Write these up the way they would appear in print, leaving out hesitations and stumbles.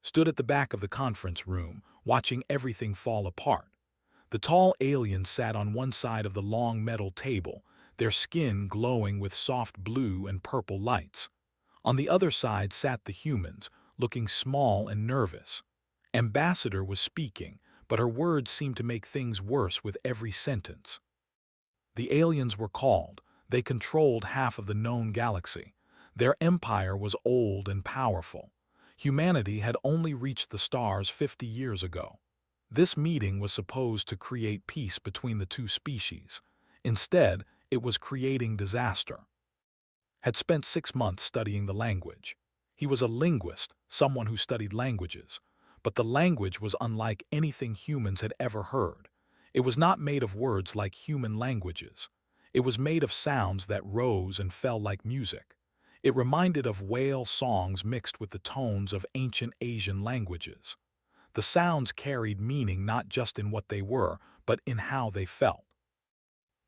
stood at the back of the conference room, watching everything fall apart. The tall aliens sat on one side of the long metal table, their skin glowing with soft blue and purple lights. On the other side sat the humans, looking small and nervous. Ambassador was speaking, but her words seemed to make things worse with every sentence. The aliens were called. They controlled half of the known galaxy. Their empire was old and powerful. Humanity had only reached the stars 50 years ago. This meeting was supposed to create peace between the two species. Instead, it was creating disaster. Had spent 6 months studying the language. He was a linguist, someone who studied languages. But the language was unlike anything humans had ever heard. It was not made of words like human languages. It was made of sounds that rose and fell like music. It reminded of whale songs mixed with the tones of ancient Asian languages. The sounds carried meaning not just in what they were, but in how they felt.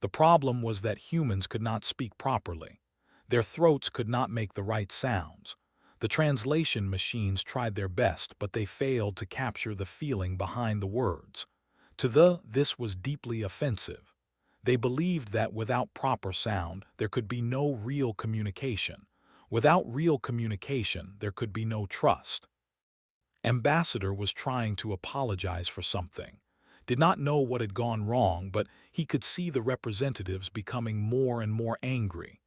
The problem was that humans could not speak properly. Their throats could not make the right sounds. The translation machines tried their best, but they failed to capture the feeling behind the words. This was deeply offensive. They believed that without proper sound, there could be no real communication. Without real communication, there could be no trust. Ambassador was trying to apologize for something. Did not know what had gone wrong, but he could see the representatives becoming more and more angry.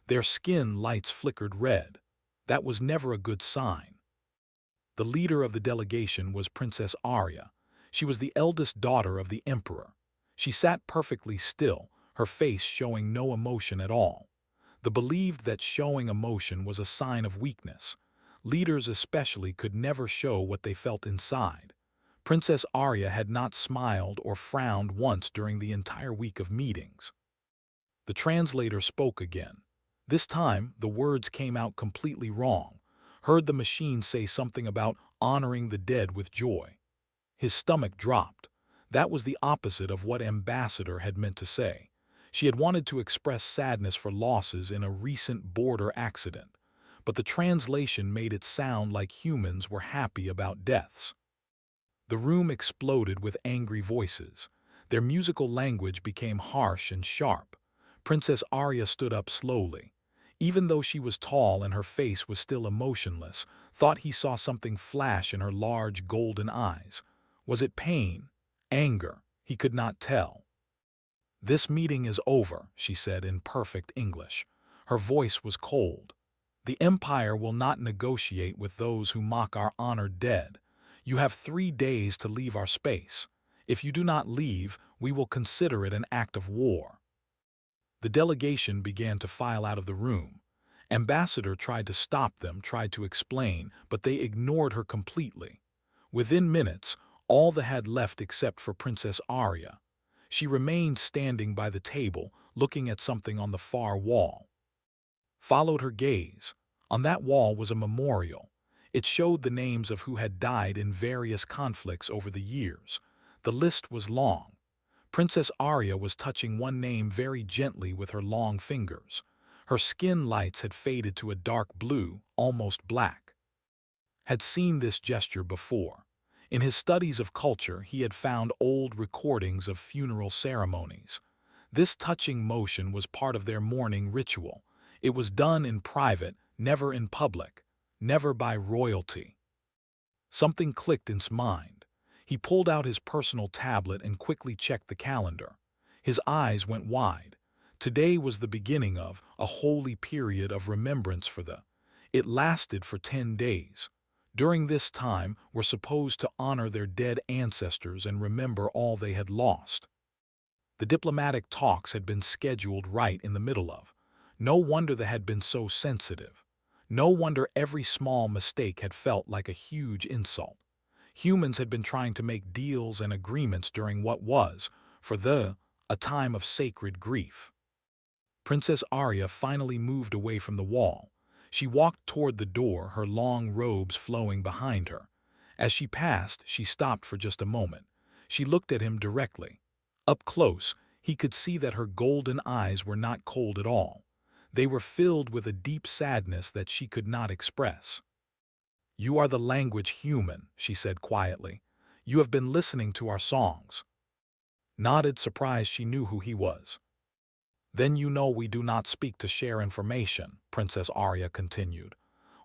Their skin lights flickered red. That was never a good sign. The leader of the delegation was Princess Arya. She was the eldest daughter of the Emperor. She sat perfectly still, her face showing no emotion at all. They believed that showing emotion was a sign of weakness. Leaders especially could never show what they felt inside. Princess Arya had not smiled or frowned once during the entire week of meetings. The translator spoke again. This time, the words came out completely wrong. Heard the machine say something about honoring the dead with joy. His stomach dropped. That was the opposite of what Ambassador had meant to say. She had wanted to express sadness for losses in a recent border accident, but the translation made it sound like humans were happy about deaths. The room exploded with angry voices. Their musical language became harsh and sharp. Princess Arya stood up slowly. Even though she was tall and her face was still emotionless, thought he saw something flash in her large golden eyes. Was it pain? Anger? He could not tell. "This meeting is over," she said in perfect English. Her voice was cold. "The Empire will not negotiate with those who mock our honored dead. You have 3 days to leave our space. If you do not leave, we will consider it an act of war." The delegation began to file out of the room. Ambassador tried to stop them, tried to explain, but they ignored her completely. Within minutes, all they had left except for Princess Arya. She remained standing by the table, looking at something on the far wall. Followed her gaze. On that wall was a memorial. It showed the names of who had died in various conflicts over the years. The list was long. Princess Arya was touching one name very gently with her long fingers. Her skin lights had faded to a dark blue, almost black. Had seen this gesture before. In his studies of culture, he had found old recordings of funeral ceremonies. This touching motion was part of their mourning ritual. It was done in private, never in public, never by royalty. Something clicked in his mind. He pulled out his personal tablet and quickly checked the calendar. His eyes went wide. Today was the beginning of a holy period of remembrance for the. It lasted for 10 days. During this time, were supposed to honor their dead ancestors and remember all they had lost. The diplomatic talks had been scheduled right in the middle of. No wonder they had been so sensitive. No wonder every small mistake had felt like a huge insult. Humans had been trying to make deals and agreements during what was, a time of sacred grief. Princess Arya finally moved away from the wall. She walked toward the door, her long robes flowing behind her. As she passed, she stopped for just a moment. She looked at him directly. Up close, he could see that her golden eyes were not cold at all. They were filled with a deep sadness that she could not express. You are the language human, she said quietly. You have been listening to our songs. Nodded, surprised she knew who he was. Then you know we do not speak to share information, Princess Arya continued.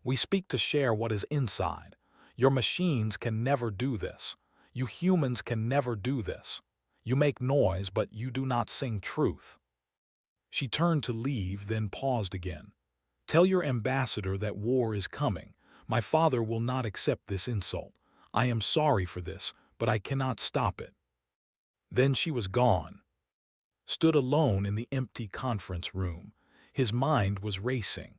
We speak to share what is inside. Your machines can never do this. You humans can never do this. You make noise, but you do not sing truth. She turned to leave, then paused again. Tell your ambassador that war is coming. My father will not accept this insult. I am sorry for this, but I cannot stop it. Then she was gone. Stood alone in the empty conference room. His mind was racing.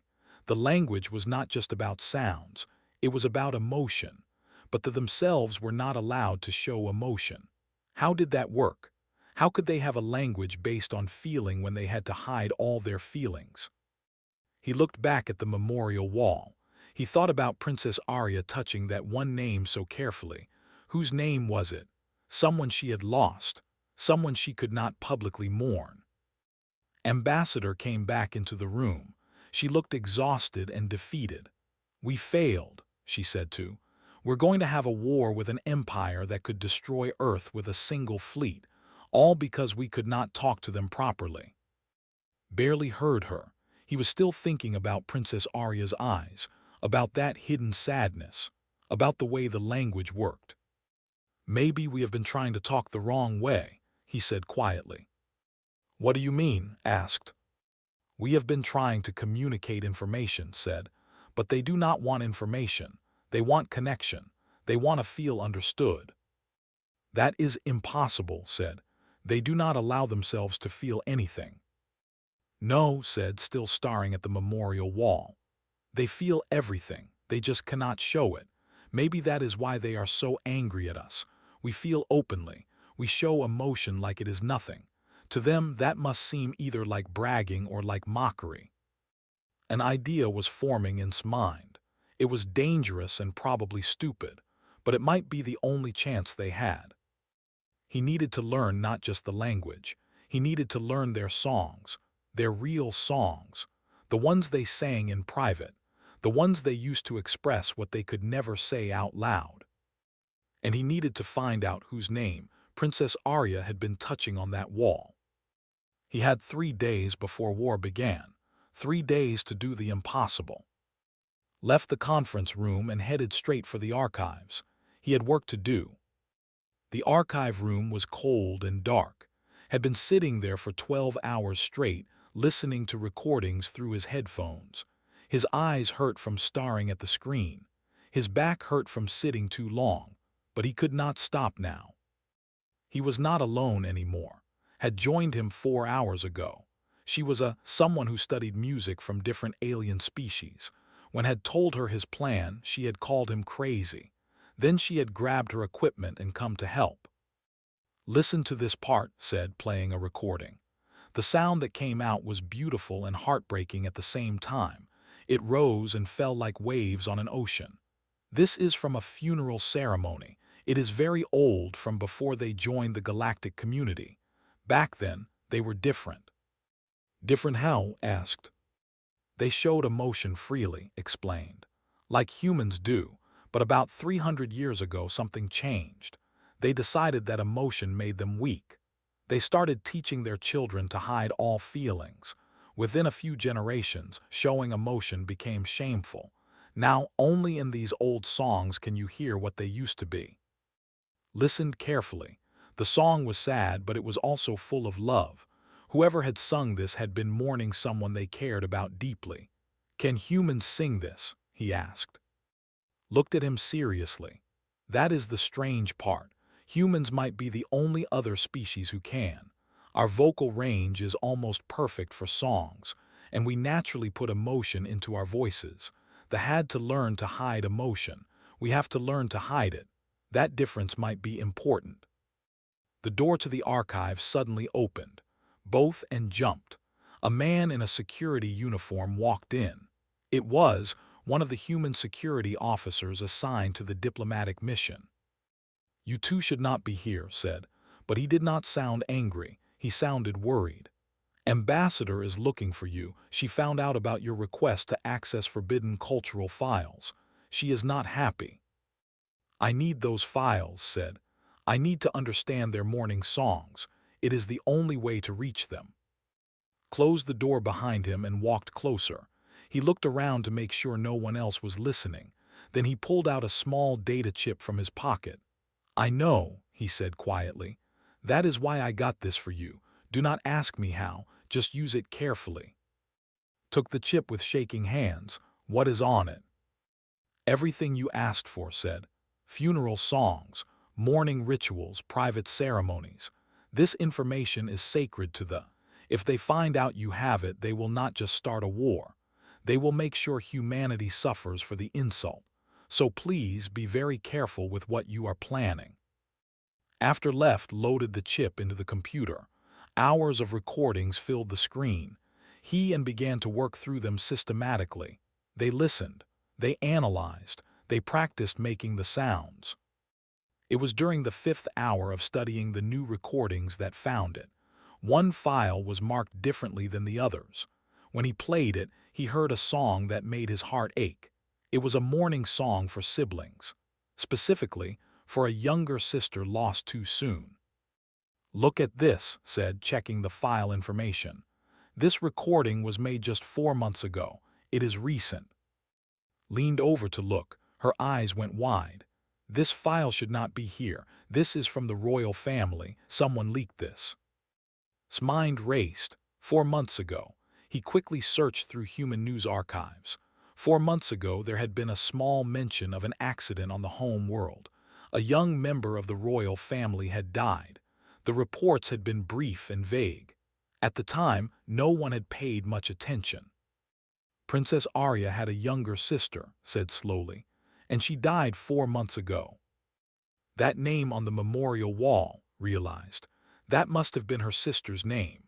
The language was not just about sounds, it was about emotion, but they themselves were not allowed to show emotion. How did that work? How could they have a language based on feeling when they had to hide all their feelings? He looked back at the memorial wall. He thought about Princess Arya touching that one name so carefully. Whose name was it? Someone she had lost. Someone she could not publicly mourn. Ambassador came back into the room. She looked exhausted and defeated. We failed, she said too. We're going to have a war with an empire that could destroy Earth with a single fleet, all because we could not talk to them properly. Barely heard her. He was still thinking about Princess Arya's eyes, about that hidden sadness, about the way the language worked. Maybe we have been trying to talk the wrong way, he said quietly. What do you mean? Asked. We have been trying to communicate information, said, but they do not want information. They want connection. They want to feel understood. That is impossible, said. They do not allow themselves to feel anything. No, said, still staring at the memorial wall. They feel everything. They just cannot show it. Maybe that is why they are so angry at us. We feel openly. We show emotion like it is nothing. To them, that must seem either like bragging or like mockery. An idea was forming in his mind. It was dangerous and probably stupid, but it might be the only chance they had. He needed to learn not just the language. He needed to learn their songs, their real songs, the ones they sang in private, the ones they used to express what they could never say out loud. And he needed to find out whose name Princess Arya had been touching on that wall. He had 3 days before war began, 3 days to do the impossible. Left the conference room and headed straight for the archives. He had work to do. The archive room was cold and dark. Had been sitting there for 12 hours straight, listening to recordings through his headphones. His eyes hurt from staring at the screen. His back hurt from sitting too long, but he could not stop now. He was not alone anymore. Had joined him 4 hours ago. She was someone who studied music from different alien species. When had told her his plan, she had called him crazy. Then she had grabbed her equipment and come to help. Listen to this part, said, playing a recording. The sound that came out was beautiful and heartbreaking at the same time. It rose and fell like waves on an ocean. This is from a funeral ceremony. It is very old, from before they joined the galactic community. Back then, they were different. Different how? Asked. They showed emotion freely, explained. Like humans do, but about 300 years ago something changed. They decided that emotion made them weak. They started teaching their children to hide all feelings. Within a few generations, showing emotion became shameful. Now, only in these old songs can you hear what they used to be. Listened carefully. The song was sad, but it was also full of love. Whoever had sung this had been mourning someone they cared about deeply. Can humans sing this? He asked. Looked at him seriously. That is the strange part. Humans might be the only other species who can. Our vocal range is almost perfect for songs, and we naturally put emotion into our voices. They had to learn to hide emotion. We have to learn to hide it. That difference might be important. The door to the archive suddenly opened. Both and jumped. A man in a security uniform walked in. It was one of the human security officers assigned to the diplomatic mission. You two should not be here, said, but he did not sound angry. He sounded worried. Ambassador is looking for you. She found out about your request to access forbidden cultural files. She is not happy. I need those files, said. I need to understand their morning songs. It is the only way to reach them. Closed the door behind him and walked closer. He looked around to make sure no one else was listening. Then he pulled out a small data chip from his pocket. I know, he said quietly. That is why I got this for you. Do not ask me how, just use it carefully. Took the chip with shaking hands. What is on it? Everything you asked for, said. Funeral songs, mourning rituals, private ceremonies. This information is sacred to the. If they find out you have it, they will not just start a war. They will make sure humanity suffers for the insult. So please be very careful with what you are planning. After left, loaded the chip into the computer. Hours of recordings filled the screen. He began to work through them systematically. They listened. They analyzed. They practiced making the sounds. It was during the 5th hour of studying the new recordings that found it. One file was marked differently than the others. When he played it, he heard a song that made his heart ache. It was a mourning song for siblings. Specifically, for a younger sister lost too soon. Look at this, said, checking the file information. This recording was made just 4 months ago. It is recent. Leaned over to look. Her eyes went wide. This file should not be here. This is from the royal family. Someone leaked this. His mind raced. 4 months ago. He quickly searched through human news archives. 4 months ago, there had been a small mention of an accident on the home world. A young member of the royal family had died. The reports had been brief and vague. At the time, no one had paid much attention. Princess Arya had a younger sister, said slowly, and she died 4 months ago. That name on the memorial wall, realized. That must have been her sister's name.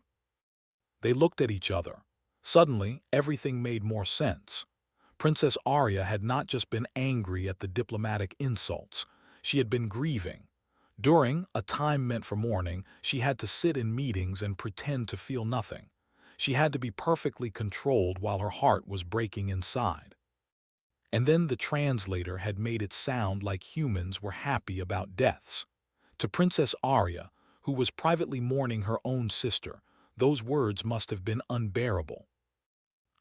They looked at each other. Suddenly, everything made more sense. Princess Arya had not just been angry at the diplomatic insults. She had been grieving. During a time meant for mourning, she had to sit in meetings and pretend to feel nothing. She had to be perfectly controlled while her heart was breaking inside. And then the translator had made it sound like humans were happy about deaths. To Princess Arya, who was privately mourning her own sister, those words must have been unbearable.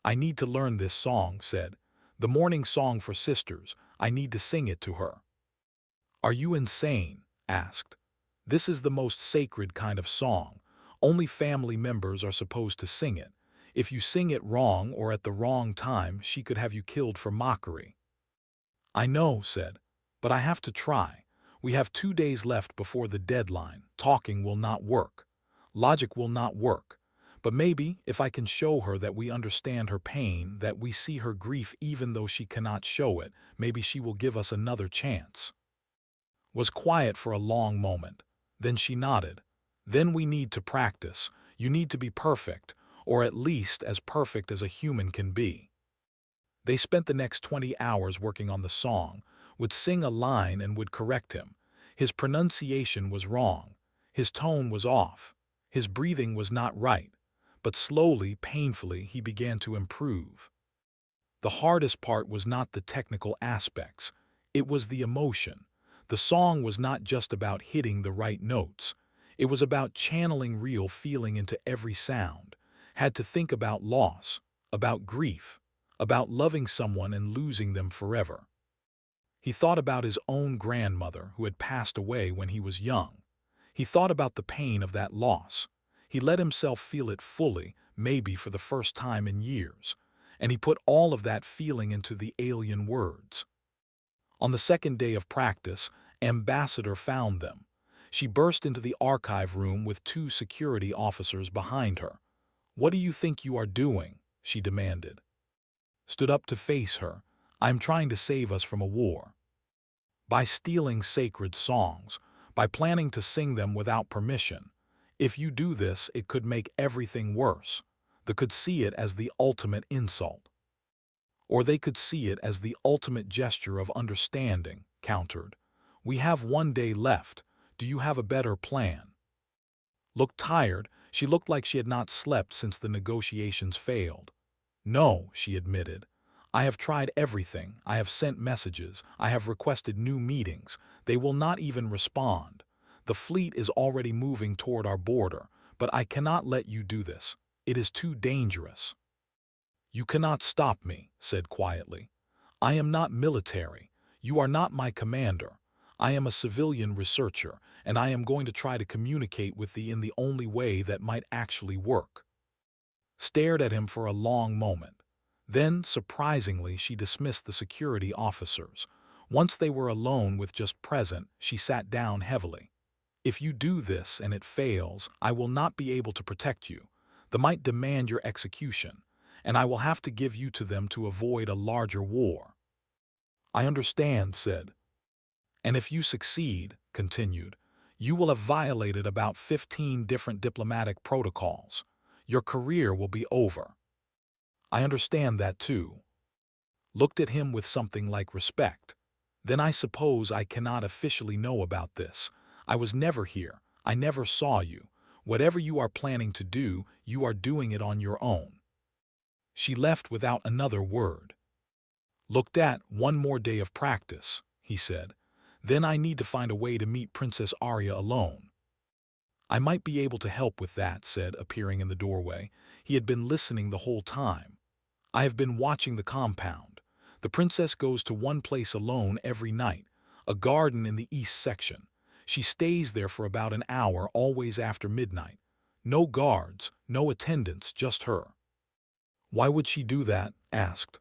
I need to learn this song, said. The mourning song for sisters. I need to sing it to her. Are you insane? Asked. This is the most sacred kind of song. Only family members are supposed to sing it. If you sing it wrong or at the wrong time, she could have you killed for mockery. I know, said, but I have to try. We have 2 days left before the deadline. Talking will not work. Logic will not work. But maybe, if I can show her that we understand her pain, that we see her grief even though she cannot show it, maybe she will give us another chance. Was quiet for a long moment. Then she nodded. Then we need to practice. You need to be perfect, or at least as perfect as a human can be. They spent the next 20 hours working on the song, would sing a line and would correct him. His pronunciation was wrong. His tone was off. His breathing was not right. But slowly, painfully, he began to improve. The hardest part was not the technical aspects. It was the emotion. The song was not just about hitting the right notes. It was about channeling real feeling into every sound. Had to think about loss, about grief, about loving someone and losing them forever. He thought about his own grandmother who had passed away when he was young. He thought about the pain of that loss. He let himself feel it fully, maybe for the first time in years, and he put all of that feeling into the alien words. On the second day of practice, Ambassador found them. She burst into the archive room with 2 security officers behind her. What do you think you are doing? She demanded. Stood up to face her. I'm trying to save us from a war. By stealing sacred songs, by planning to sing them without permission. If you do this, it could make everything worse. They could see it as the ultimate insult. Or they could see it as the ultimate gesture of understanding, countered. We have 1 day left. Do you have a better plan? Looked tired. She looked like she had not slept since the negotiations failed. No, she admitted. I have tried everything. I have sent messages. I have requested new meetings. They will not even respond. The fleet is already moving toward our border, but I cannot let you do this. It is too dangerous." "You cannot stop me," said quietly. "I am not military. You are not my commander. I am a civilian researcher, and I am going to try to communicate with thee in the only way that might actually work." Stared at him for a long moment. Then, surprisingly, she dismissed the security officers. Once they were alone with just present, she sat down heavily. "If you do this and it fails, I will not be able to protect you. They might demand your execution, and I will have to give you to them to avoid a larger war." "I understand," said. "And if you succeed," continued, "you will have violated about 15 different diplomatic protocols. Your career will be over." "I understand that too." Looked at him with something like respect. "Then I suppose I cannot officially know about this. I was never here. I never saw you. Whatever you are planning to do, you are doing it on your own." She left without another word. "Looked at one more day of practice," he said. "Then I need to find a way to meet Princess Arya alone." "I might be able to help with that," said, appearing in the doorway. He had been listening the whole time. "I have been watching the compound. The princess goes to one place alone every night, a garden in the east section. She stays there for about an hour, always after midnight. No guards, no attendants, just her." "Why would she do that?" asked.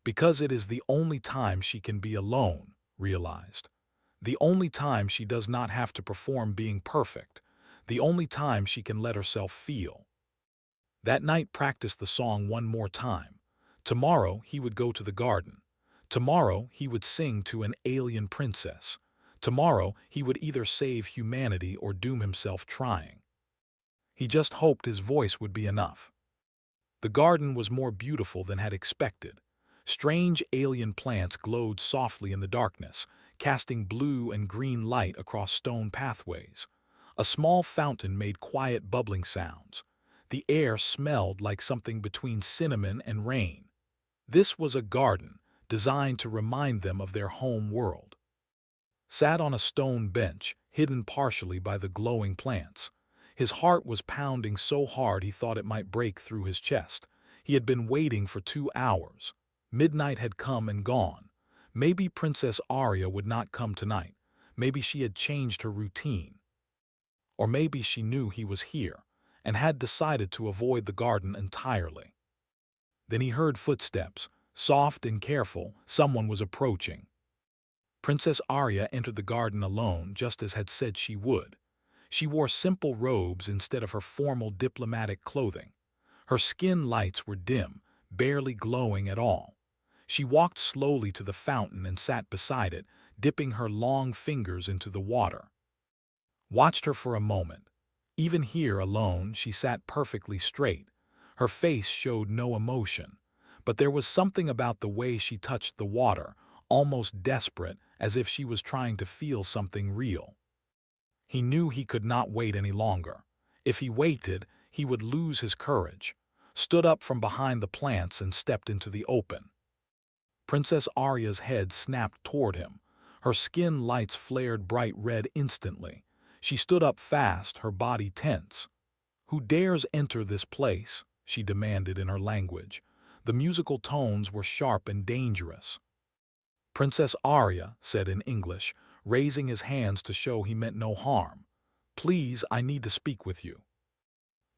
"Because it is the only time she can be alone," realized. "The only time she does not have to perform being perfect. The only time she can let herself feel." That night practiced the song one more time. Tomorrow he would go to the garden. Tomorrow he would sing to an alien princess. Tomorrow he would either save humanity or doom himself trying. He just hoped his voice would be enough. The garden was more beautiful than had expected. Strange alien plants glowed softly in the darkness, casting blue and green light across stone pathways. A small fountain made quiet bubbling sounds. The air smelled like something between cinnamon and rain. This was a garden, designed to remind them of their home world. Sat on a stone bench, hidden partially by the glowing plants. His heart was pounding so hard he thought it might break through his chest. He had been waiting for 2 hours. Midnight had come and gone. Maybe Princess Arya would not come tonight. Maybe she had changed her routine. Or maybe she knew he was here, and had decided to avoid the garden entirely. Then he heard footsteps. Soft and careful, someone was approaching. Princess Arya entered the garden alone, just as had said she would. She wore simple robes instead of her formal diplomatic clothing. Her skin lights were dim, barely glowing at all. She walked slowly to the fountain and sat beside it, dipping her long fingers into the water. Watched her for a moment. Even here alone, she sat perfectly straight. Her face showed no emotion, but there was something about the way she touched the water, almost desperate, as if she was trying to feel something real. He knew he could not wait any longer. If he waited, he would lose his courage. Stood up from behind the plants and stepped into the open. Princess Arya's head snapped toward him. Her skin lights flared bright red instantly. She stood up fast, her body tense. "Who dares enter this place?" she demanded in her language. The musical tones were sharp and dangerous. "Princess Arya," said in English, raising his hands to show he meant no harm. "Please, I need to speak with you."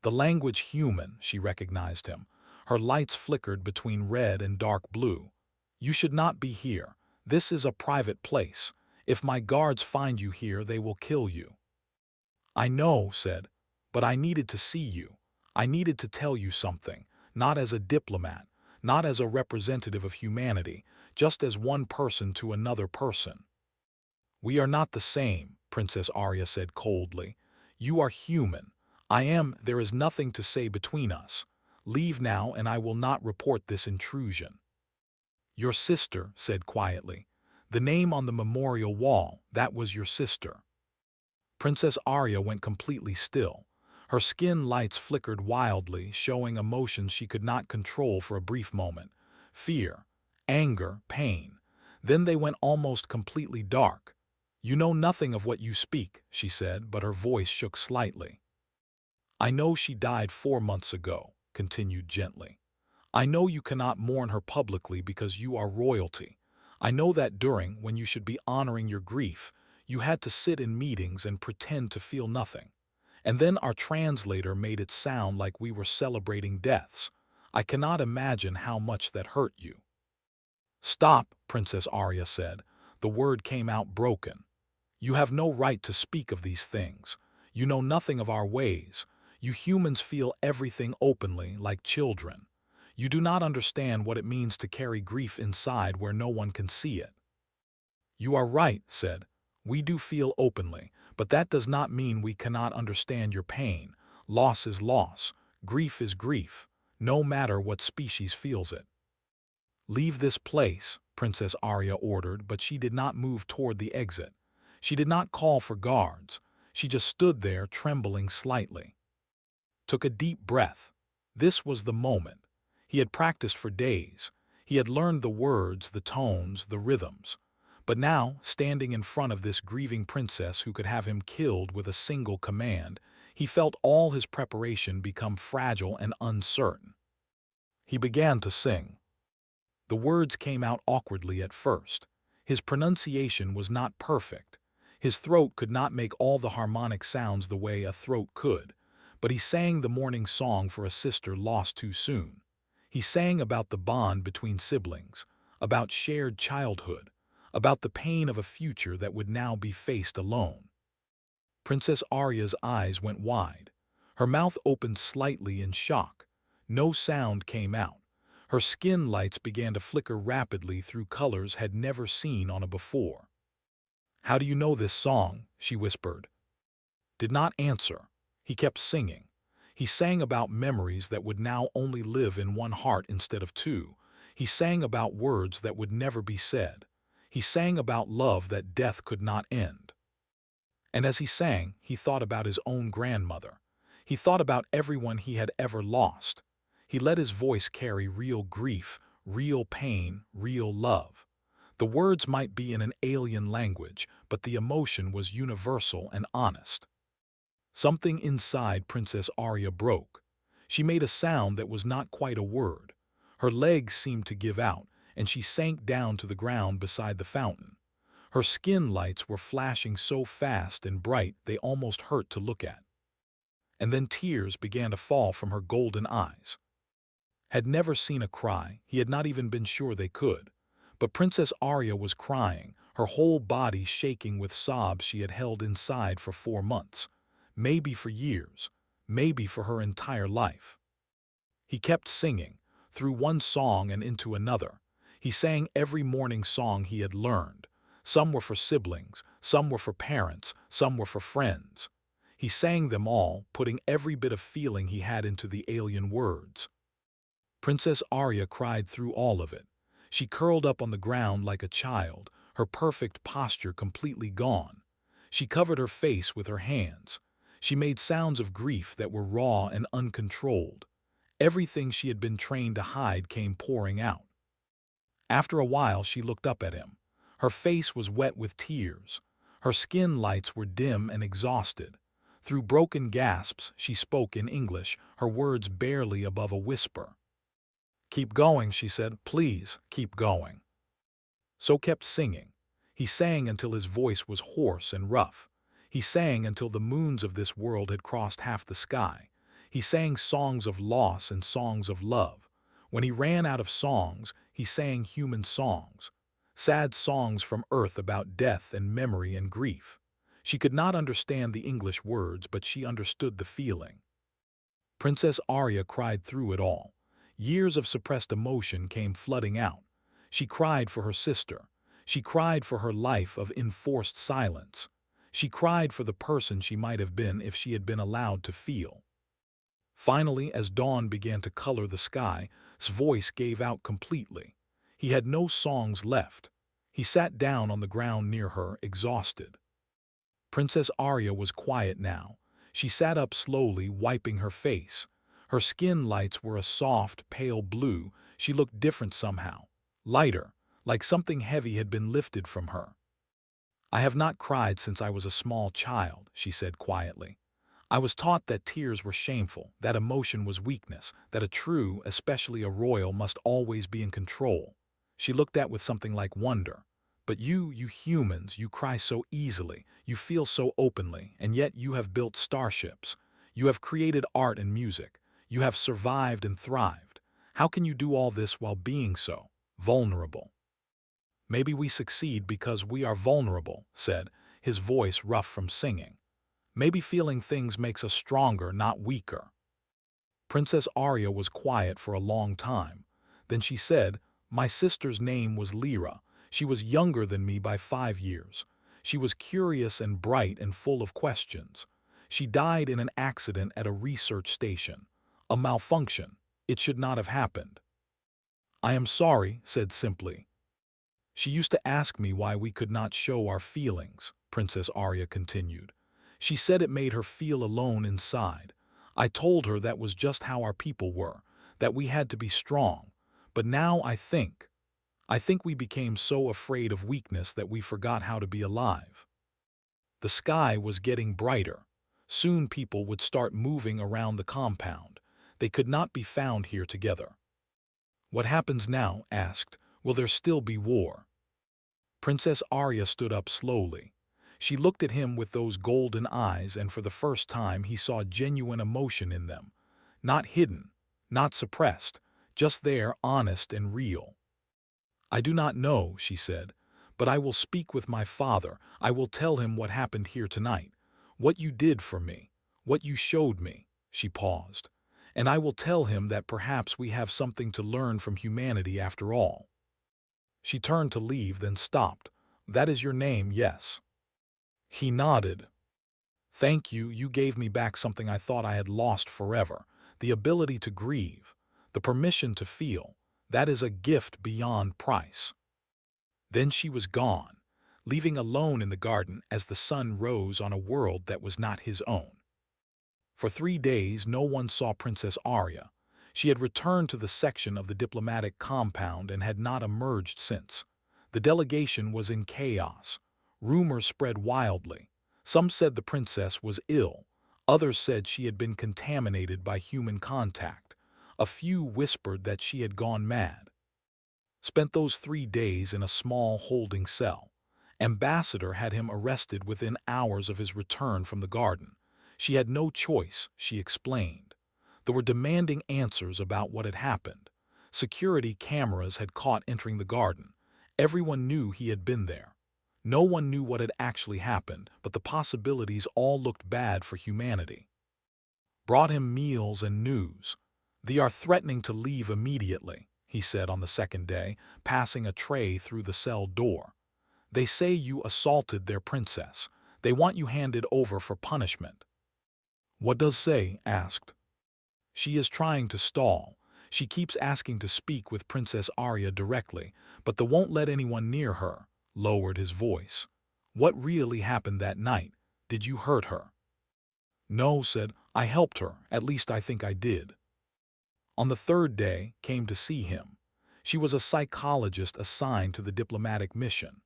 The language human, she recognized him. Her lights flickered between red and dark blue. "You should not be here. This is a private place. If my guards find you here, they will kill you." "I know," said, "but I needed to see you. I needed to tell you something, not as a diplomat, not as a representative of humanity, just as one person to another person." "We are not the same," Princess Arya said coldly. "You are human. I am. There is nothing to say between us. Leave now and I will not report this intrusion." "Your sister," said quietly. "The name on the memorial wall, that was your sister." Princess Arya went completely still. Her skin lights flickered wildly, showing emotions she could not control for a brief moment. fear, anger, pain. Then they went almost completely dark. "You know nothing of what you speak," she said, but her voice shook slightly. "I know she died 4 months ago," continued gently. "I know you cannot mourn her publicly because you are royalty. I know that when you should be honoring your grief, you had to sit in meetings and pretend to feel nothing. And then our translator made it sound like we were celebrating deaths. I cannot imagine how much that hurt you." "Stop," Princess Arya said. The word came out broken. "You have no right to speak of these things. You know nothing of our ways. You humans feel everything openly, like children. You do not understand what it means to carry grief inside where no one can see it." "You are right," said. "We do feel openly, but that does not mean we cannot understand your pain. Loss is loss. Grief is grief, no matter what species feels it." "Leave this place," Princess Arya ordered, but she did not move toward the exit. She did not call for guards. She just stood there, trembling slightly. Took a deep breath. This was the moment. He had practiced for days. He had learned the words, the tones, the rhythms. But now, standing in front of this grieving princess who could have him killed with a single command, he felt all his preparation become fragile and uncertain. He began to sing. The words came out awkwardly at first. His pronunciation was not perfect. His throat could not make all the harmonic sounds the way a throat could. But he sang the morning song for a sister lost too soon. He sang about the bond between siblings, about shared childhood, about the pain of a future that would now be faced alone. Princess Arya's eyes went wide. Her mouth opened slightly in shock. No sound came out. Her skin lights began to flicker rapidly through colors had never seen on a before. "How do you know this song?" she whispered. Did not answer. He kept singing. He sang about memories that would now only live in one heart instead of two. He sang about words that would never be said. He sang about love that death could not end. And as he sang, he thought about his own grandmother. He thought about everyone he had ever lost. He let his voice carry real grief, real pain, real love. The words might be in an alien language, but the emotion was universal and honest. Something inside Princess Arya broke. She made a sound that was not quite a word. Her legs seemed to give out, and she sank down to the ground beside the fountain. Her skin lights were flashing so fast and bright they almost hurt to look at. And then tears began to fall from her golden eyes. Had never seen a cry, he had not even been sure they could. But Princess Arya was crying, her whole body shaking with sobs she had held inside for 4 months. Maybe for years, maybe for her entire life. He kept singing, through one song and into another. He sang every morning song he had learned. Some were for siblings, some were for parents, some were for friends. He sang them all, putting every bit of feeling he had into the alien words. Princess Arya cried through all of it. She curled up on the ground like a child, her perfect posture completely gone. She covered her face with her hands. She made sounds of grief that were raw and uncontrolled. Everything she had been trained to hide came pouring out. After a while, she looked up at him. Her face was wet with tears. Her skin lights were dim and exhausted. Through broken gasps, she spoke in English, her words barely above a whisper. "Keep going," she said. "Please, keep going." So kept singing. He sang until his voice was hoarse and rough. He sang until the moons of this world had crossed half the sky. He sang songs of loss and songs of love. When he ran out of songs, he sang human songs. Sad songs from Earth about death and memory and grief. She could not understand the English words, but she understood the feeling. Princess Arya cried through it all. Years of suppressed emotion came flooding out. She cried for her sister. She cried for her life of enforced silence. She cried for the person she might have been if she had been allowed to feel. Finally, as dawn began to color the sky, his voice gave out completely. He had no songs left. He sat down on the ground near her, exhausted. Princess Arya was quiet now. She sat up slowly, wiping her face. Her skin lights were a soft, pale blue. She looked different somehow, lighter, like something heavy had been lifted from her. "I have not cried since I was a small child," she said quietly. "I was taught that tears were shameful, that emotion was weakness, that a true, especially a royal, must always be in control." She looked at with something like wonder. "But you humans, you cry so easily, you feel so openly, and yet you have built starships. You have created art and music. You have survived and thrived. How can you do all this while being so vulnerable?" "Maybe we succeed because we are vulnerable," said, his voice rough from singing. "Maybe feeling things makes us stronger, not weaker." Princess Arya was quiet for a long time. Then she said, "My sister's name was Lyra. She was younger than me by 5 years. She was curious and bright and full of questions. She died in an accident at a research station. A malfunction. It should not have happened." "I am sorry," said simply. "She used to ask me why we could not show our feelings," Princess Arya continued. "She said it made her feel alone inside. I told her that was just how our people were, that we had to be strong. But now I think we became so afraid of weakness that we forgot how to be alive." The sky was getting brighter. Soon people would start moving around the compound. They could not be found here together. "What happens now?" asked. "Will there still be war?" Princess Arya stood up slowly. She looked at him with those golden eyes, and for the first time he saw genuine emotion in them. Not hidden, not suppressed, just there, honest and real. "I do not know," she said, "but I will speak with my father. I will tell him what happened here tonight, what you did for me, what you showed me." She paused. "And I will tell him that perhaps we have something to learn from humanity after all." She turned to leave, then stopped. "That is your name, yes?" He nodded. "Thank you. You gave me back something I thought I had lost forever. The ability to grieve, the permission to feel. That is a gift beyond price." Then she was gone, leaving alone in the garden as the sun rose on a world that was not his own. For 3 days no one saw Princess Arya. She had returned to the section of the diplomatic compound and had not emerged since. The delegation was in chaos. Rumors spread wildly. Some said the princess was ill. Others said she had been contaminated by human contact. A few whispered that she had gone mad. Spent those 3 days in a small holding cell. Ambassador had him arrested within hours of his return from the garden. She had no choice, she explained. There were demanding answers about what had happened. Security cameras had caught entering the garden. Everyone knew he had been there. No one knew what had actually happened, but the possibilities all looked bad for humanity. Brought him meals and news. "They are threatening to leave immediately," he said on the second day, passing a tray through the cell door. "They say you assaulted their princess. They want you handed over for punishment." "What does say?" asked. "She is trying to stall. She keeps asking to speak with Princess Arya directly, but they won't let anyone near her," lowered his voice. "What really happened that night? Did you hurt her?" "No," said, "I helped her. At least I think I did." On the third day, came to see him. She was a psychologist assigned to the diplomatic mission.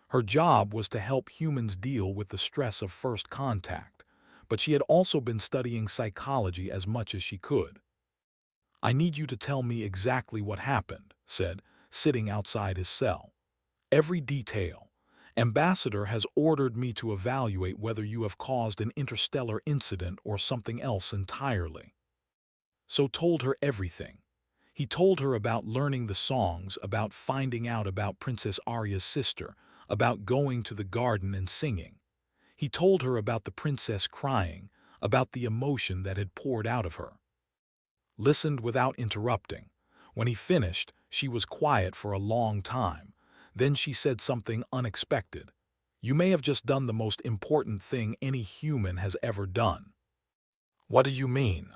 Her job was to help humans deal with the stress of first contact, but she had also been studying psychology as much as she could. "I need you to tell me exactly what happened," said, sitting outside his cell. "Every detail. Ambassador has ordered me to evaluate whether you have caused an interstellar incident or something else entirely." So told her everything. He told her about learning the songs, about finding out about Princess Arya's sister, about going to the garden and singing. He told her about the princess crying, about the emotion that had poured out of her. Listened without interrupting. When he finished, she was quiet for a long time. Then she said something unexpected. "You may have just done the most important thing any human has ever done." "What do you mean?"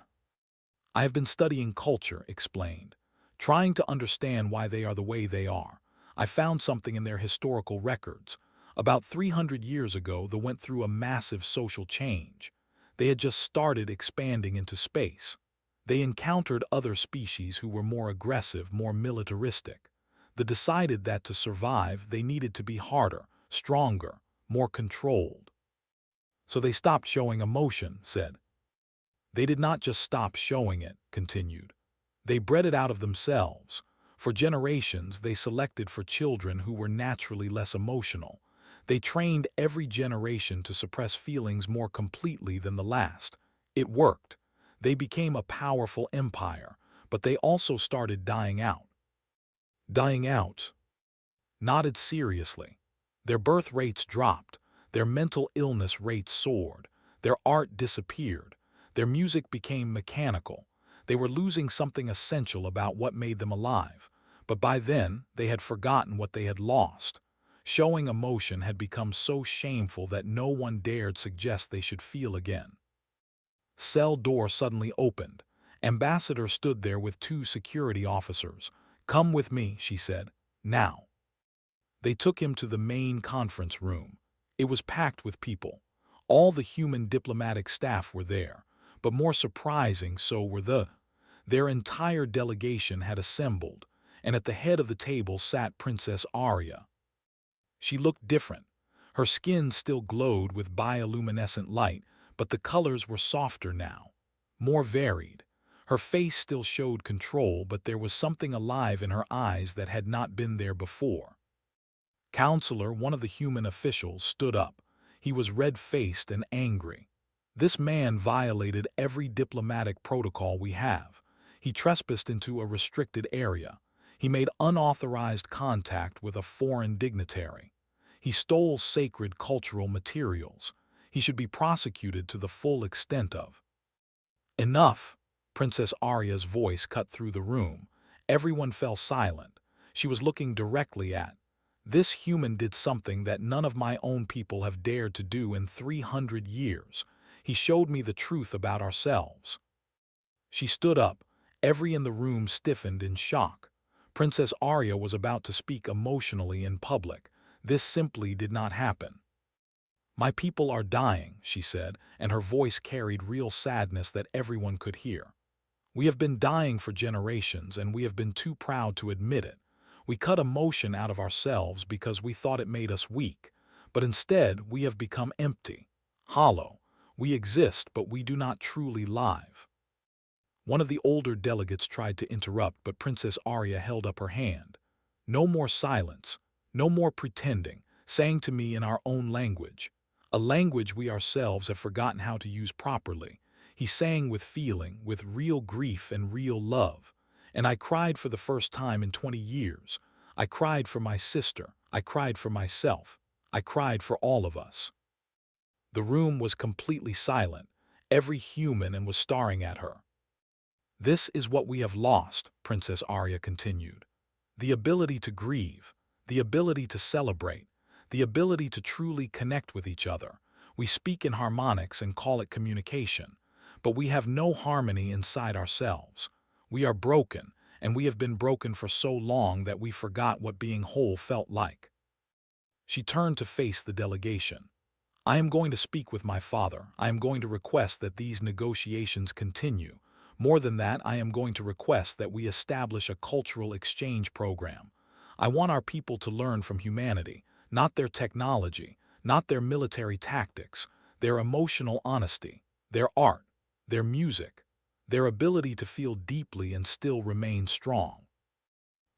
"I have been studying culture," explained, "trying to understand why they are the way they are. I found something in their historical records. About 300 years ago, they went through a massive social change. They had just started expanding into space. They encountered other species who were more aggressive, more militaristic. They decided that to survive, they needed to be harder, stronger, more controlled. So they stopped showing emotion, said. They did not just stop showing it, continued. They bred it out of themselves. For generations, they selected for children who were naturally less emotional. They trained every generation to suppress feelings more completely than the last. It worked. They became a powerful empire, but they also started dying out. Dying out. Nodded seriously. Their birth rates dropped. Their mental illness rates soared. Their art disappeared. Their music became mechanical. They were losing something essential about what made them alive. But by then, they had forgotten what they had lost. Showing emotion had become so shameful that no one dared suggest they should feel again. Cell door suddenly opened. Ambassador stood there with 2 security officers. "Come with me," she said. "Now." They took him to the main conference room. It was packed with people. All the human diplomatic staff were there, but more surprising, so were their entire delegation had assembled, and at the head of the table sat Princess Arya. She looked different. Her skin still glowed with bioluminescent light, but the colors were softer now, more varied. Her face still showed control, but there was something alive in her eyes that had not been there before. Counselor, one of the human officials, stood up. He was red-faced and angry. "This man violated every diplomatic protocol we have. He trespassed into a restricted area. He made unauthorized contact with a foreign dignitary. He stole sacred cultural materials. He should be prosecuted to the full extent of—" "Enough!" Princess Arya's voice cut through the room. Everyone fell silent. She was looking directly at. "This human did something that none of my own people have dared to do in 300 years. He showed me the truth about ourselves." She stood up. Every in the room stiffened in shock. Princess Arya was about to speak emotionally in public. This simply did not happen. "My people are dying," she said, and her voice carried real sadness that everyone could hear. "We have been dying for generations, and we have been too proud to admit it. We cut emotion out of ourselves because we thought it made us weak, but instead we have become empty, hollow. We exist, but we do not truly live." One of the older delegates tried to interrupt, but Princess Arya held up her hand. "No more silence, no more pretending, saying to me in our own language, a language we ourselves have forgotten how to use properly." He sang with feeling, with real grief and real love. "And I cried for the first time in 20 years. I cried for my sister. I cried for myself. I cried for all of us." The room was completely silent. Every human and was staring at her. "This is what we have lost," Princess Arya continued. "The ability to grieve, the ability to celebrate, the ability to truly connect with each other. We speak in harmonics and call it communication, but we have no harmony inside ourselves. We are broken, and we have been broken for so long that we forgot what being whole felt like." She turned to face the delegation. "I am going to speak with my father. I am going to request that these negotiations continue. More than that, I am going to request that we establish a cultural exchange program. I want our people to learn from humanity, not their technology, not their military tactics, their emotional honesty, their art, their music, their ability to feel deeply and still remain strong."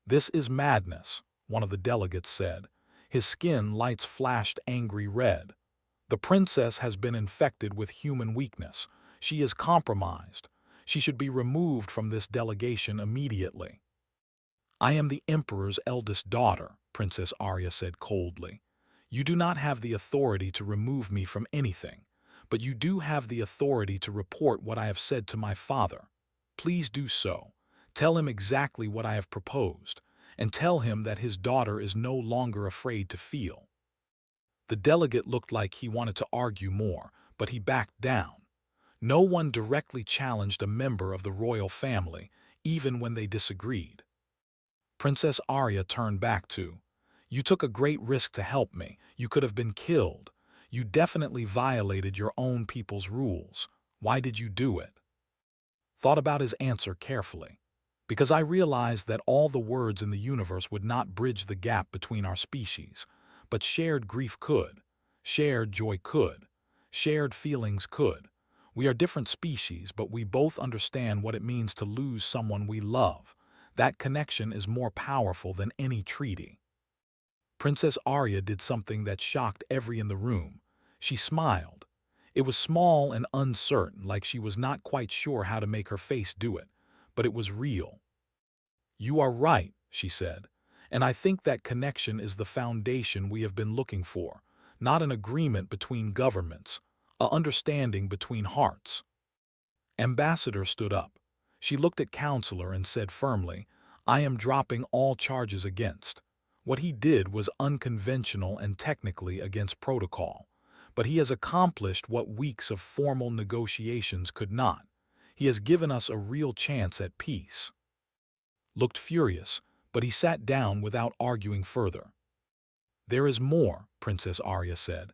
"This is madness," one of the delegates said. His skin lights flashed angry red. "The princess has been infected with human weakness. She is compromised. She should be removed from this delegation immediately." "I am the Emperor's eldest daughter," Princess Arya said coldly. "You do not have the authority to remove me from anything, but you do have the authority to report what I have said to my father. Please do so. Tell him exactly what I have proposed, and tell him that his daughter is no longer afraid to feel." The delegate looked like he wanted to argue more, but he backed down. No one directly challenged a member of the royal family, even when they disagreed. Princess Arya turned back to, "You took a great risk to help me. You could have been killed. You definitely violated your own people's rules. Why did you do it?" thought about his answer carefully, because I realized that all the words in the universe would not bridge the gap between our species, but shared grief could, shared joy could, shared feelings could. We are different species, but we both understand what it means to lose someone we love. That connection is more powerful than any treaty. Princess Arya did something that shocked everyone in the room. She smiled. It was small and uncertain, like she was not quite sure how to make her face do it, but it was real. "You are right," she said, "and I think that connection is the foundation we have been looking for, not an agreement between governments, a understanding between hearts." Ambassador stood up. She looked at Counselor and said firmly, "I am dropping all charges against." What he did was unconventional and technically against protocol, but he has accomplished what weeks of formal negotiations could not. He has given us a real chance at peace. Looked furious, but he sat down without arguing further. "There is more," Princess Arya said.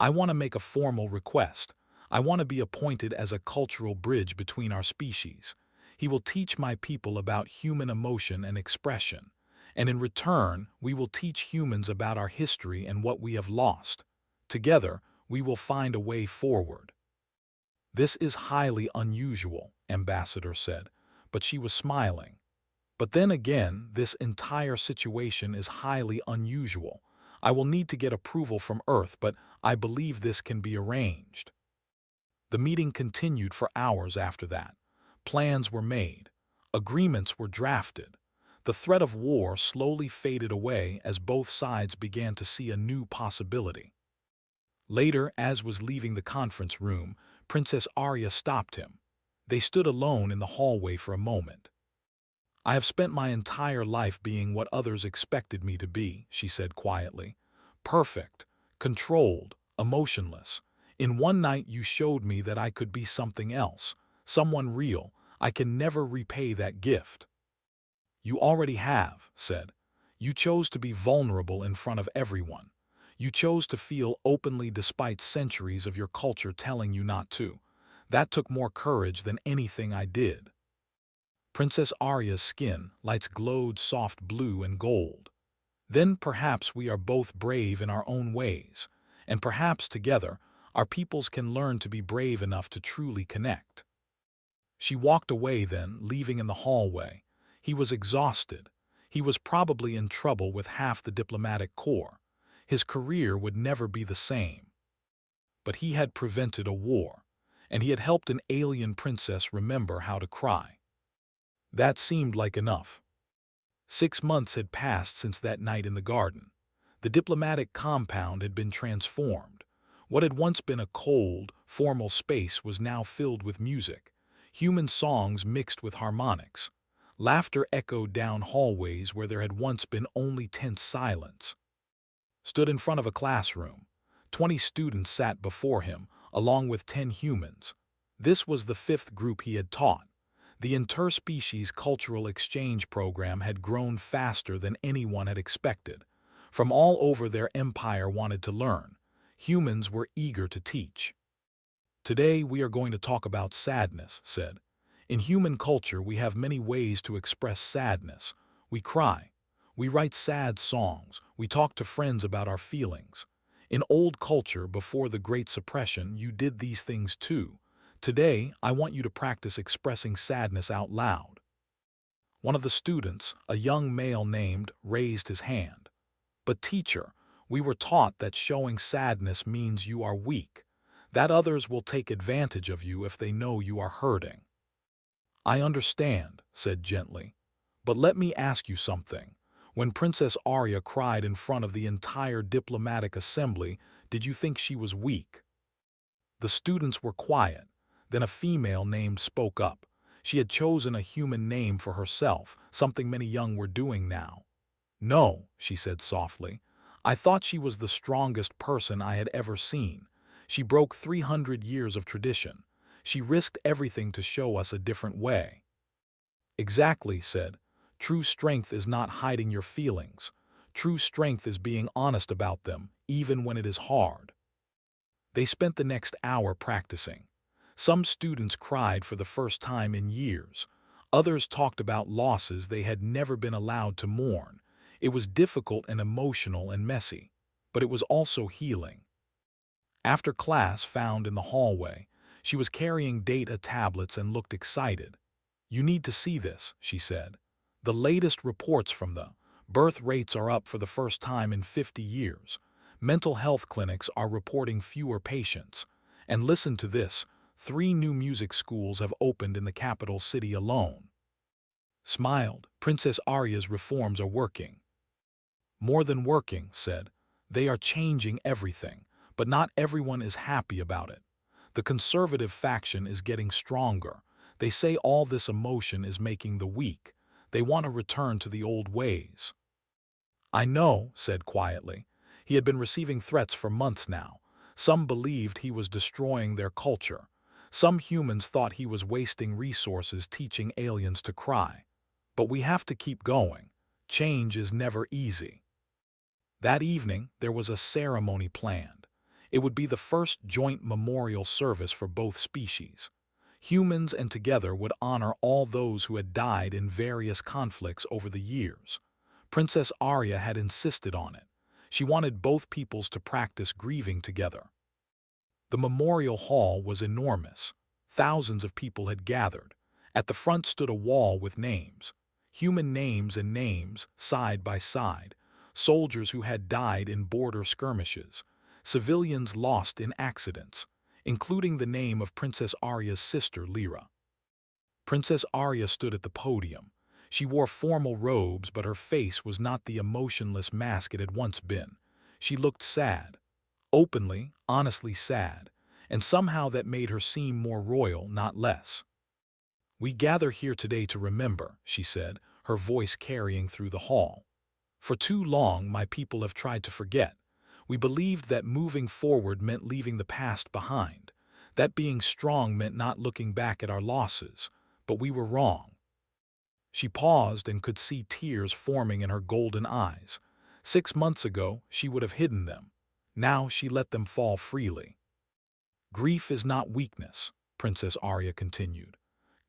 "I want to make a formal request. I want to be appointed as a cultural bridge between our species. He will teach my people about human emotion and expression, and in return, we will teach humans about our history and what we have lost. Together, we will find a way forward." "This is highly unusual," Ambassador said, but she was smiling. "But then again, this entire situation is highly unusual. I will need to get approval from Earth, but I believe this can be arranged." The meeting continued for hours after that. Plans were made. Agreements were drafted. The threat of war slowly faded away as both sides began to see a new possibility. Later, as was leaving the conference room, Princess Arya stopped him. They stood alone in the hallway for a moment. "I have spent my entire life being what others expected me to be," she said quietly. "Perfect, controlled, emotionless. In one night you showed me that I could be something else, someone real. I can never repay that gift." "You already have," said. "You chose to be vulnerable in front of everyone. You chose to feel openly despite centuries of your culture telling you not to. That took more courage than anything I did." Princess Arya's skin lights glowed soft blue and gold. "Then perhaps we are both brave in our own ways, and perhaps together our peoples can learn to be brave enough to truly connect." She walked away then, leaving in the hallway. He was exhausted. He was probably in trouble with half the diplomatic corps. His career would never be the same. But he had prevented a war, and he had helped an alien princess remember how to cry. That seemed like enough. 6 months had passed since that night in the garden. The diplomatic compound had been transformed. What had once been a cold, formal space was now filled with music. Human songs mixed with harmonics. Laughter echoed down hallways where there had once been only tense silence. Stood in front of a classroom. 20 students sat before him, along with 10 humans. This was the 5th group he had taught. The interspecies cultural exchange program had grown faster than anyone had expected. From all over their empire wanted to learn. Humans were eager to teach. "Today we are going to talk about sadness," said. "In human culture we have many ways to express sadness. We cry. We write sad songs. We talk to friends about our feelings. In old culture, before the Great Suppression, you did these things too. Today, I want you to practice expressing sadness out loud." One of the students, a young male named, raised his hand. "But teacher, we were taught that showing sadness means you are weak, that others will take advantage of you if they know you are hurting." "I understand," said gently. "But let me ask you something. When Princess Arya cried in front of the entire diplomatic assembly, did you think she was weak?" The students were quiet. Then a female named spoke up. She had chosen a human name for herself, something many young were doing now. "No," she said softly. "I thought she was the strongest person I had ever seen. She broke 300 years of tradition. She risked everything to show us a different way." "Exactly," said. "True strength is not hiding your feelings. True strength is being honest about them, even when it is hard." They spent the next hour practicing. Some students cried for the first time in years. Others talked about losses they had never been allowed to mourn. It was difficult and emotional and messy, but it was also healing. After class found in the hallway, she was carrying data tablets and looked excited. "You need to see this," she said. "The latest reports from the birth rates are up for the first time in 50 years. Mental health clinics are reporting fewer patients. And listen to this, 3 new music schools have opened in the capital city alone." Smiled, Princess Arya's reforms are working. "More than working," said. "They are changing everything, but not everyone is happy about it. The conservative faction is getting stronger. They say all this emotion is making the weak. They want to return to the old ways." "I know," said quietly. He had been receiving threats for months now. Some believed he was destroying their culture. Some humans thought he was wasting resources teaching aliens to cry. But we have to keep going. Change is never easy. That evening, there was a ceremony planned. It would be the first joint memorial service for both species. Humans and Together would honor all those who had died in various conflicts over the years. Princess Arya had insisted on it. She wanted both peoples to practice grieving together. The memorial hall was enormous. Thousands of people had gathered. At the front stood a wall with names. Human names and names, side by side. Soldiers who had died in border skirmishes. Civilians lost in accidents, including the name of Princess Arya's sister, Lyra. Princess Arya stood at the podium. She wore formal robes, but her face was not the emotionless mask it had once been. She looked sad. Openly, honestly sad, and somehow that made her seem more royal, not less. "We gather here today to remember," she said, her voice carrying through the hall. "For too long, my people have tried to forget. We believed that moving forward meant leaving the past behind, that being strong meant not looking back at our losses, but we were wrong." She paused and could see tears forming in her golden eyes. 6 months ago, she would have hidden them. Now she let them fall freely. "Grief is not weakness," Princess Arya continued.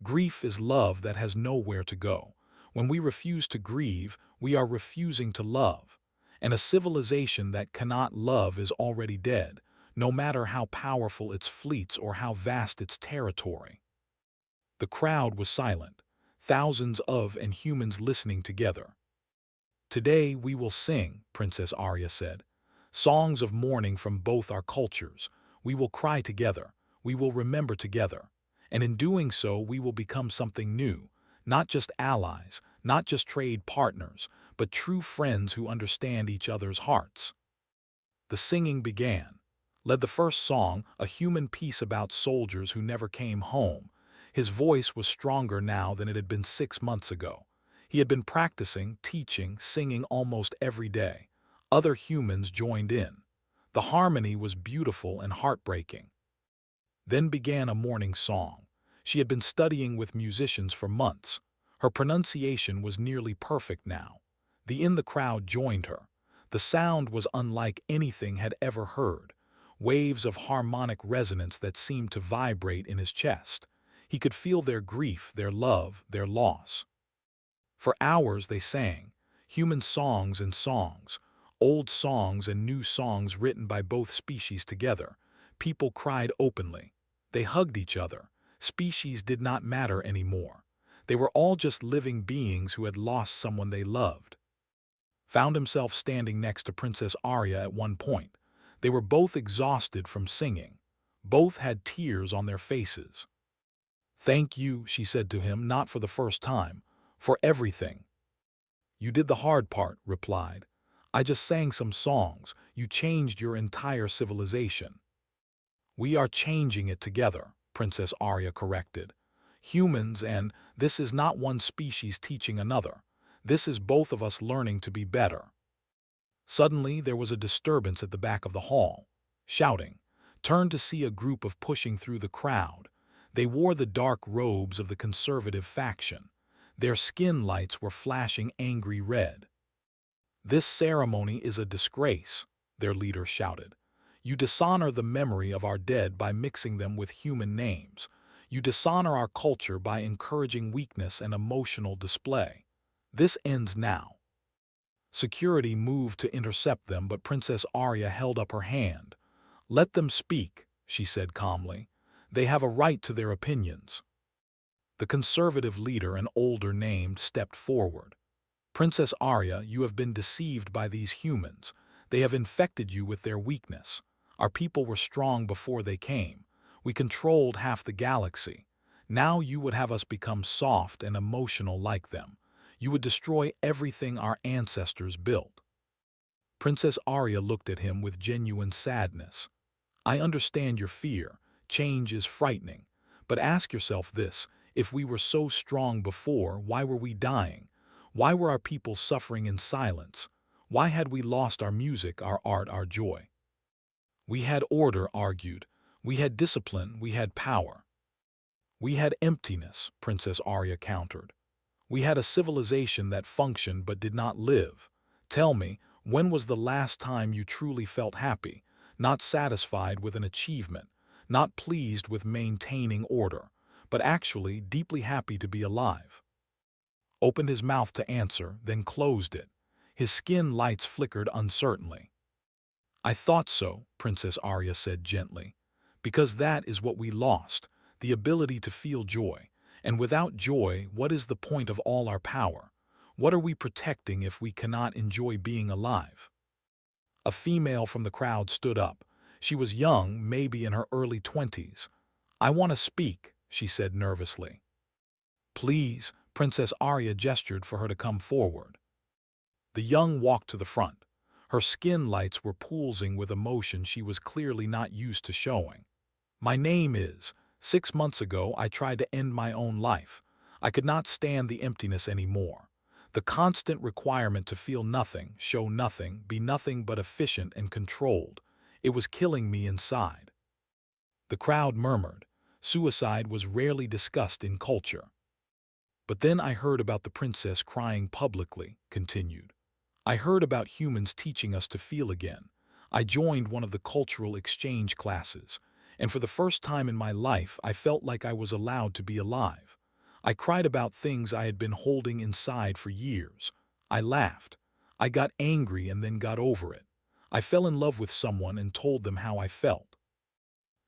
"Grief is love that has nowhere to go. When we refuse to grieve, we are refusing to love. And a civilization that cannot love is already dead, no matter how powerful its fleets or how vast its territory." The crowd was silent, thousands of and humans listening together. "Today we will sing," Princess Arya said. "Songs of mourning from both our cultures. We will cry together. We will remember together. And in doing so, we will become something new. Not just allies, not just trade partners, but true friends who understand each other's hearts." The singing began. Led the first song, a human piece about soldiers who never came home. His voice was stronger now than it had been 6 months ago. He had been practicing, teaching, singing almost every day. Other humans joined in. The harmony was beautiful and heartbreaking. Then began a mourning song. She had been studying with musicians for months. Her pronunciation was nearly perfect now. The in the crowd joined her. The sound was unlike anything had ever heard. Waves of harmonic resonance that seemed to vibrate in his chest. He could feel their grief, their love, their loss. For hours they sang, human songs and songs, old songs and new songs written by both species together. People cried openly. They hugged each other. Species did not matter anymore. They were all just living beings who had lost someone they loved. Found himself standing next to Princess Arya at one point. They were both exhausted from singing. Both had tears on their faces. "Thank you," she said to him, not for the first time, "for everything." "You did the hard part," replied. "I just sang some songs. You changed your entire civilization." "We are changing it together," Princess Arya corrected. "Humans, and this is not one species teaching another. This is both of us learning to be better." Suddenly there was a disturbance at the back of the hall. Shouting. Turned to see a group of pushing through the crowd. They wore the dark robes of the conservative faction. Their skin lights were flashing angry red. "This ceremony is a disgrace," their leader shouted. You dishonor the memory of our dead by mixing them with human names. You dishonor our culture by encouraging weakness and emotional display. This ends now." Security moved to intercept them, but Princess Arya held up her hand. "Let them speak," she said calmly. "They have a right to their opinions." The conservative leader, an older named, stepped forward. "Princess Arya, you have been deceived by these humans. They have infected you with their weakness. Our people were strong before they came. We controlled half the galaxy. Now you would have us become soft and emotional like them. You would destroy everything our ancestors built." Princess Arya looked at him with genuine sadness. "I understand your fear. Change is frightening. But ask yourself this: if we were so strong before, why were we dying? Why were our people suffering in silence? Why had we lost our music, our art, our joy?" "We had order," argued. "We had discipline, we had power." "We had emptiness," Princess Arya countered. "We had a civilization that functioned but did not live. Tell me, when was the last time you truly felt happy, not satisfied with an achievement, not pleased with maintaining order, but actually deeply happy to be alive?" Opened his mouth to answer, then closed it. His skin lights flickered uncertainly. "I thought so," Princess Arya said gently. "Because that is what we lost, the ability to feel joy. And without joy, what is the point of all our power? What are we protecting if we cannot enjoy being alive?" A female from the crowd stood up. She was young, maybe in her early 20s. "I want to speak," she said nervously. "Please," Princess Arya gestured for her to come forward. The young walked to the front. Her skin lights were pulsing with emotion she was clearly not used to showing. "My name is. 6 months ago, I tried to end my own life. I could not stand the emptiness anymore. The constant requirement to feel nothing, show nothing, be nothing but efficient and controlled. It was killing me inside." The crowd murmured. Suicide was rarely discussed in culture. "But then I heard about the princess crying publicly," continued. "I heard about humans teaching us to feel again. I joined one of the cultural exchange classes, and for the first time in my life I felt like I was allowed to be alive. I cried about things I had been holding inside for years. I laughed. I got angry and then got over it. I fell in love with someone and told them how I felt."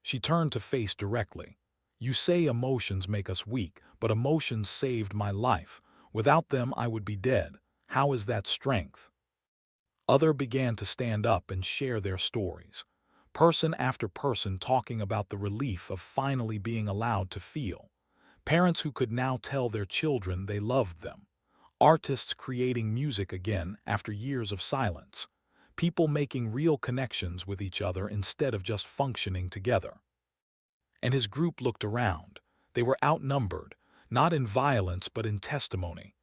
She turned to face directly. "You say emotions make us weak, but emotions saved my life. Without them I would be dead. How is that strength?" Others began to stand up and share their stories. Person after person talking about the relief of finally being allowed to feel. Parents who could now tell their children they loved them. Artists creating music again after years of silence. People making real connections with each other instead of just functioning together. And his group looked around. They were outnumbered, not in violence but in testimony.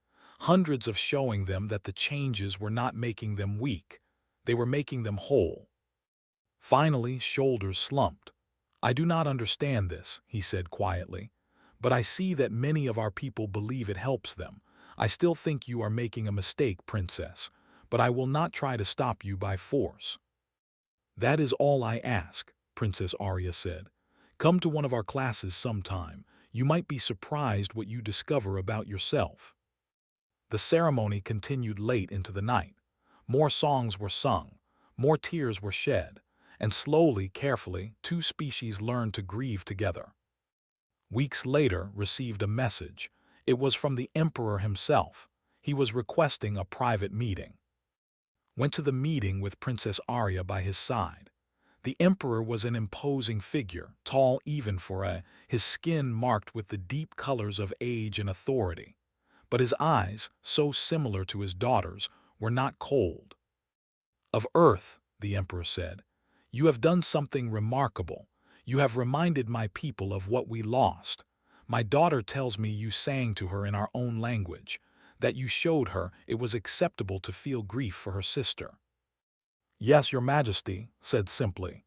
Hundreds of showing them that the changes were not making them weak. They were making them whole. Finally, shoulders slumped. "I do not understand this," he said quietly. "But I see that many of our people believe it helps them. I still think you are making a mistake, Princess, but I will not try to stop you by force." "That is all I ask," Princess Arya said. "Come to one of our classes sometime. You might be surprised what you discover about yourself." The ceremony continued late into the night. More songs were sung, more tears were shed, and slowly, carefully, two species learned to grieve together. Weeks later, received a message. It was from the Emperor himself. He was requesting a private meeting. Went to the meeting with Princess Arya by his side. The Emperor was an imposing figure, tall even for his skin marked with the deep colors of age and authority. But his eyes, so similar to his daughter's, were not cold. "Of Earth," the Emperor said, "you have done something remarkable. You have reminded my people of what we lost. My daughter tells me you sang to her in our own language, that you showed her it was acceptable to feel grief for her sister." "Yes, Your Majesty," said simply.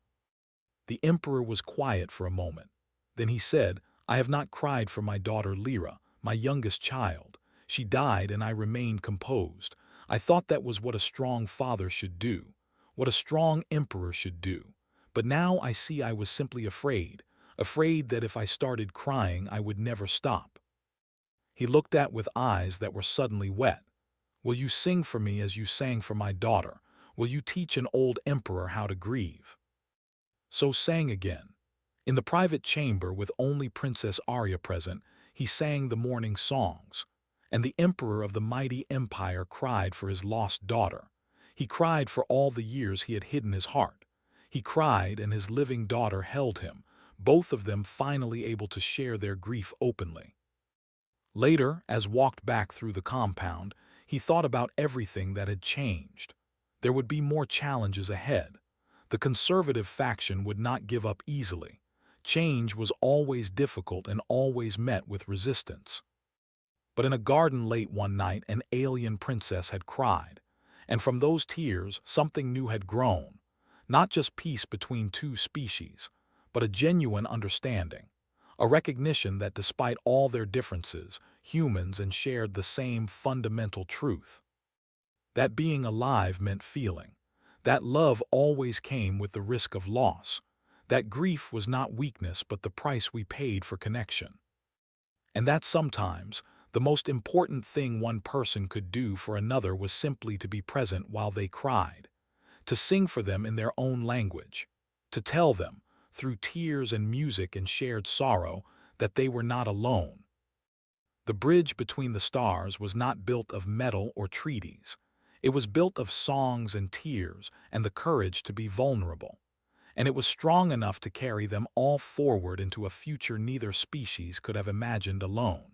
The Emperor was quiet for a moment. Then he said, "I have not cried for my daughter Lyra, my youngest child. She died and I remained composed. I thought that was what a strong father should do, what a strong emperor should do. But now I see I was simply afraid, afraid that if I started crying I would never stop. He looked at with eyes that were suddenly wet. Will you sing for me as you sang for my daughter? Will you teach an old emperor how to grieve? So sang again. In the private chamber with only Princess Arya present, he sang the morning songs. And the emperor of the mighty empire cried for his lost daughter. He cried for all the years he had hidden his heart. He cried and his living daughter held him, both of them finally able to share their grief openly. Later, as walked back through the compound, he thought about everything that had changed. There would be more challenges ahead. The conservative faction would not give up easily. Change was always difficult and always met with resistance. But in a garden late one night, an alien princess had cried, and from those tears something new had grown. Not just peace between two species, but a genuine understanding. A recognition that despite all their differences, humans shared the same fundamental truth. That being alive meant feeling. That love always came with the risk of loss. That grief was not weakness but the price we paid for connection. And that sometimes, the most important thing one person could do for another was simply to be present while they cried. To sing for them in their own language. To tell them, through tears and music and shared sorrow, that they were not alone. The bridge between the stars was not built of metal or treaties. It was built of songs and tears and the courage to be vulnerable. And it was strong enough to carry them all forward into a future neither species could have imagined alone.